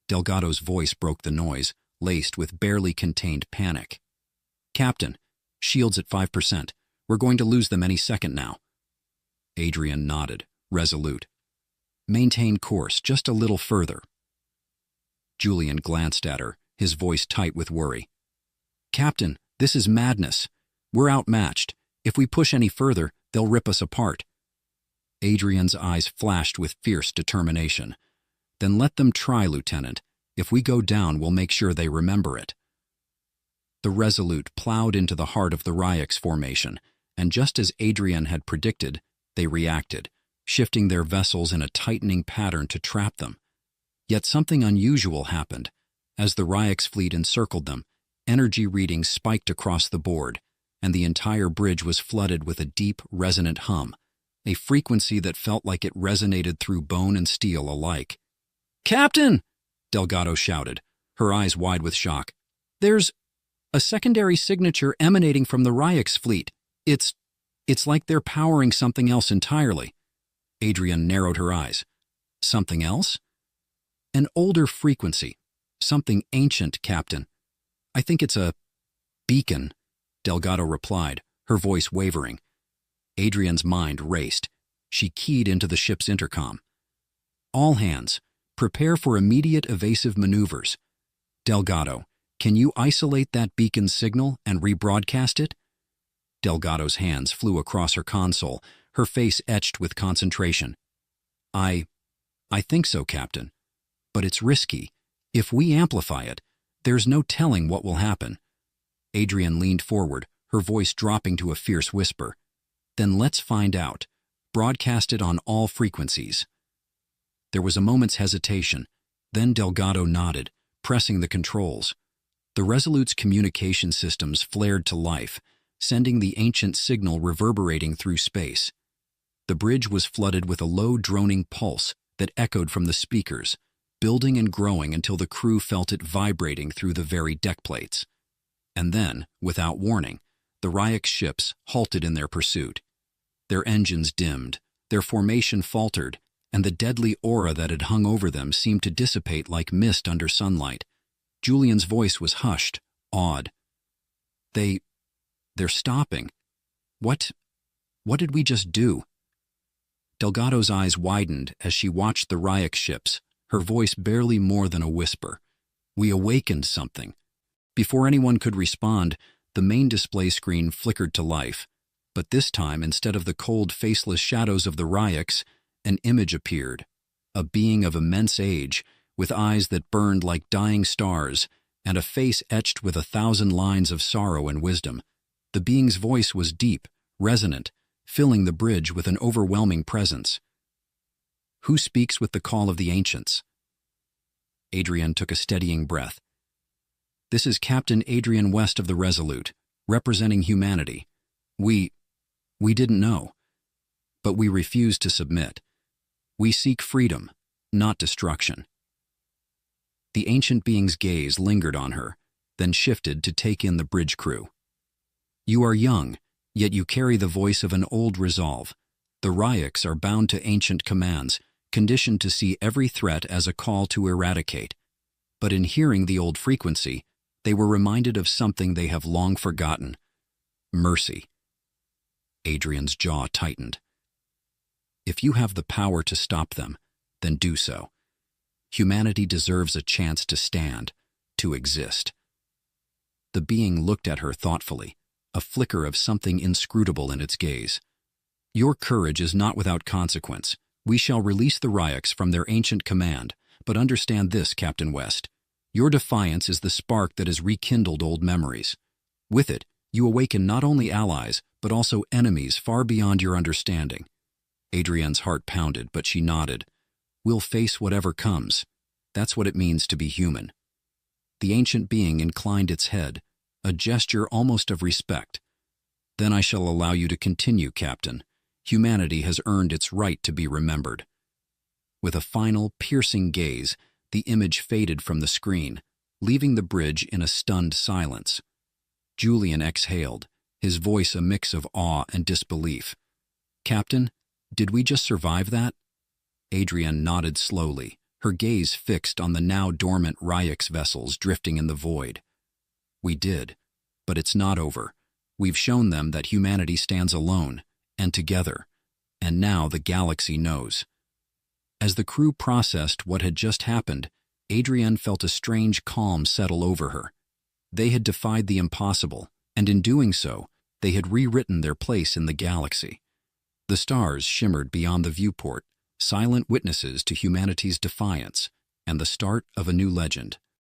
Delgado's voice broke the noise, laced with barely contained panic. "Captain, shields at 5%. We're going to lose them any second now." Adrian nodded, resolute. "Maintain course just a little further." Julian glanced at her, his voice tight with worry. "Captain, this is madness. We're outmatched. If we push any further, they'll rip us apart." Adrian's eyes flashed with fierce determination. "Then let them try, Lieutenant. If we go down, we'll make sure they remember it." The Resolute plowed into the heart of the Ryek's formation, and just as Adrian had predicted, they reacted, shifting their vessels in a tightening pattern to trap them. Yet something unusual happened. As the Ryek's fleet encircled them, energy readings spiked across the board, and the entire bridge was flooded with a deep, resonant hum, a frequency that felt like it resonated through bone and steel alike. "Captain!" Delgado shouted, her eyes wide with shock. "There's a secondary signature emanating from the Ryek's fleet. It's like they're powering something else entirely." Adrian narrowed her eyes. "Something else?" "An older frequency. Something ancient, Captain. I think it's a beacon," Delgado replied, her voice wavering. Adrian's mind raced. She keyed into the ship's intercom. "All hands, prepare for immediate evasive maneuvers. Delgado, can you isolate that beacon's signal and rebroadcast it?" Delgado's hands flew across her console, her face etched with concentration. I think so, Captain. But it's risky. If we amplify it, there's no telling what will happen." Adrian leaned forward, her voice dropping to a fierce whisper. "Then let's find out. Broadcast it on all frequencies." There was a moment's hesitation. Then Delgado nodded, pressing the controls. The Resolute's communication systems flared to life, sending the ancient signal reverberating through space. The bridge was flooded with a low droning pulse that echoed from the speakers, building and growing until the crew felt it vibrating through the very deck plates. And then, without warning, the Ryek's ships halted in their pursuit. Their engines dimmed, their formation faltered, and the deadly aura that had hung over them seemed to dissipate like mist under sunlight. Julian's voice was hushed, awed. They're stopping. What did we just do?" Delgado's eyes widened as she watched the Ryek ships, her voice barely more than a whisper. "We awakened something." Before anyone could respond, the main display screen flickered to life. But this time, instead of the cold, faceless shadows of the Ryeks, an image appeared, a being of immense age, with eyes that burned like dying stars, and a face etched with 1,000 lines of sorrow and wisdom. The being's voice was deep, resonant, filling the bridge with an overwhelming presence. "Who speaks with the call of the ancients?" Adrian took a steadying breath. "This is Captain Adrian West of the Resolute, representing humanity. We didn't know, but we refuse to submit. We seek freedom, not destruction." The ancient being's gaze lingered on her, then shifted to take in the bridge crew. "You are young, yet you carry the voice of an old resolve. The Ryeks are bound to ancient commands, conditioned to see every threat as a call to eradicate. But in hearing the old frequency, they were reminded of something they have long forgotten: mercy." Adrian's jaw tightened. "If you have the power to stop them, then do so. Humanity deserves a chance to stand, to exist." The being looked at her thoughtfully, a flicker of something inscrutable in its gaze. "Your courage is not without consequence. We shall release the Ryeks from their ancient command, but understand this, Captain West. Your defiance is the spark that has rekindled old memories. With it, you awaken not only allies, but also enemies far beyond your understanding. Adrienne's heart pounded, but she nodded. We'll face whatever comes. That's what it means to be human. The ancient being inclined its head, a gesture almost of respect. Then I shall allow you to continue, Captain. Humanity has earned its right to be remembered. With a final, piercing gaze, the image faded from the screen, leaving the bridge in a stunned silence. Julian exhaled, his voice a mix of awe and disbelief. Captain, did we just survive that? Adrienne nodded slowly, her gaze fixed on the now dormant Ryux vessels drifting in the void. We did, but it's not over. We've shown them that humanity stands alone, and together, and now the galaxy knows. As the crew processed what had just happened, Adrienne felt a strange calm settle over her. They had defied the impossible, and in doing so, they had rewritten their place in the galaxy. The stars shimmered beyond the viewport, silent witnesses to humanity's defiance and the start of a new legend.